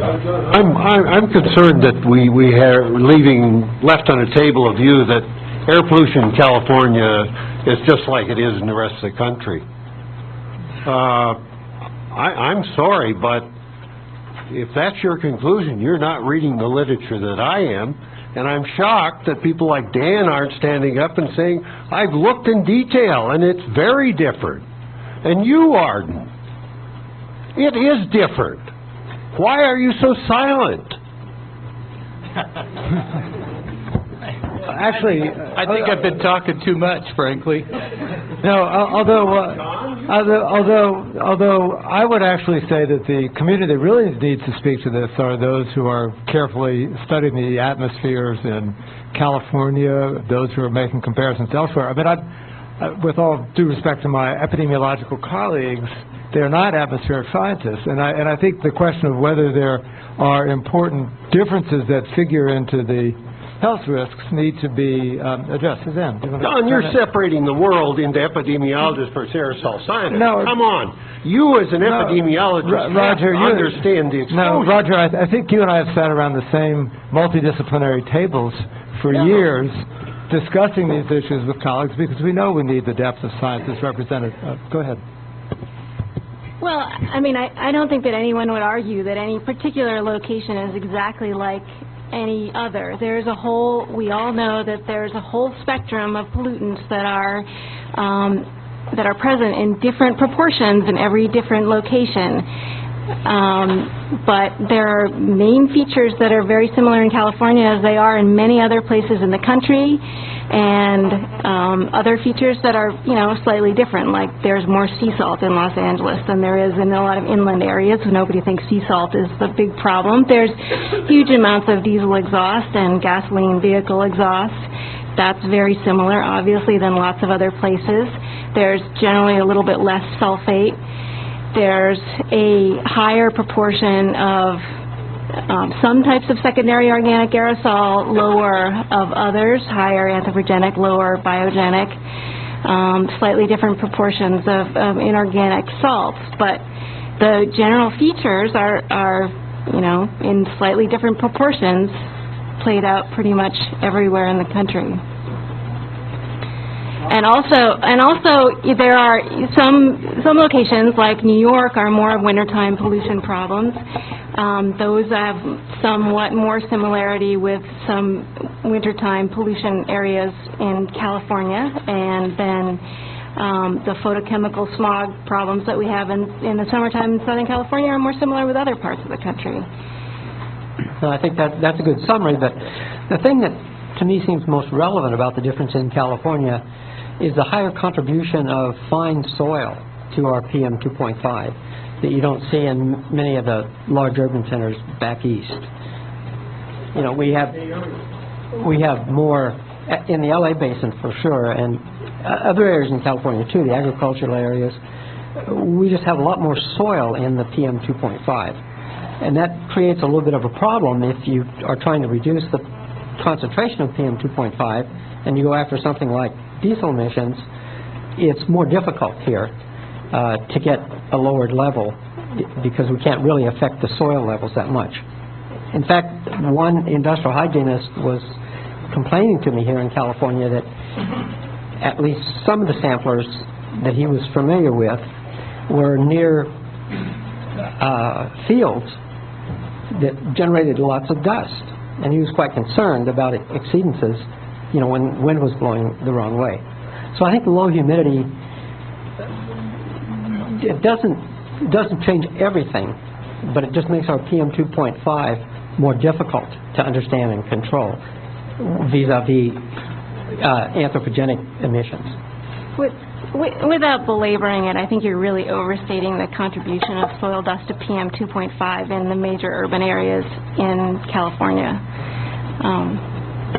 I'm concerned that we are left on the table a view that air pollution in California is just like it is in the rest of the country. I'm sorry, but if that's your conclusion, you're not reading the literature that I am, and I'm shocked that people like Dan aren't standing up and saying, I've looked in detail, and it's very different. And you, Arden, it is different. Why are you so silent? Actually, I think I've been talking too much, frankly. No, although I would actually say that the community that really needs to speak to this are those who are carefully studying the atmospheres in California, those who are making comparisons elsewhere. I mean, with all due respect to my epidemiological colleagues, they're not atmospheric scientists, and I think the question of whether there are important differences that figure into the health risks need to be addressed. Suzanne, Don, you're separating the world into epidemiologists versus aerosol scientists. No, come on. You as an epidemiologist Roger, understand the exposure. No, Roger, I think you and I have sat around the same multidisciplinary tables for years discussing these issues with colleagues because we know we need the depth of science that's represented. Go ahead. Well, I mean, I don't think that anyone would argue that any particular location is exactly like any other. There's a whole, we all know that there's a whole spectrum of pollutants that are present in different proportions in every different location. But there are main features that are very similar in California as they are in many other places in the country, and other features that are, you know, slightly different, like there's more sea salt in Los Angeles than there is in a lot of inland areas. Nobody thinks sea salt is the big problem. There's huge amounts of diesel exhaust and gasoline vehicle exhaust. That's very similar, obviously, than lots of other places. There's generally a little bit less sulfate. There's a higher proportion of some types of secondary organic aerosol, lower of others, higher anthropogenic, lower biogenic, slightly different proportions of inorganic salts. But the general features are, you know, in slightly different proportions, played out pretty much everywhere in the country. And also, there are some locations like New York are more of wintertime pollution problems. Those have somewhat more similarity with some wintertime pollution areas in California, and then the photochemical smog problems that we have in the summertime in Southern California are more similar with other parts of the country. So I think that's a good summary, but the thing that to me seems most relevant about the difference in California is the higher contribution of fine soil to our PM2.5 that you don't see in many of the large urban centers back east. You know, we have more in the LA basin for sure, and other areas in California too, the agricultural areas. We just have a lot more soil in the PM2.5, and that creates a little bit of a problem if you are trying to reduce the concentration of PM2.5 and you go after something like diesel emissions. It's more difficult here to get a lowered level because we can't really affect the soil levels that much. In fact, one industrial hygienist was complaining to me here in California that at least some of the samplers that he was familiar with were near fields that generated lots of dust, and he was quite concerned about exceedances, you know, when wind was blowing the wrong way. So I think the low humidity, it doesn't change everything, but it just makes our PM2.5 more difficult to understand and control vis-a-vis anthropogenic emissions. Without belaboring it, I think you're really overstating the contribution of soil dust to PM2.5 in the major urban areas in California.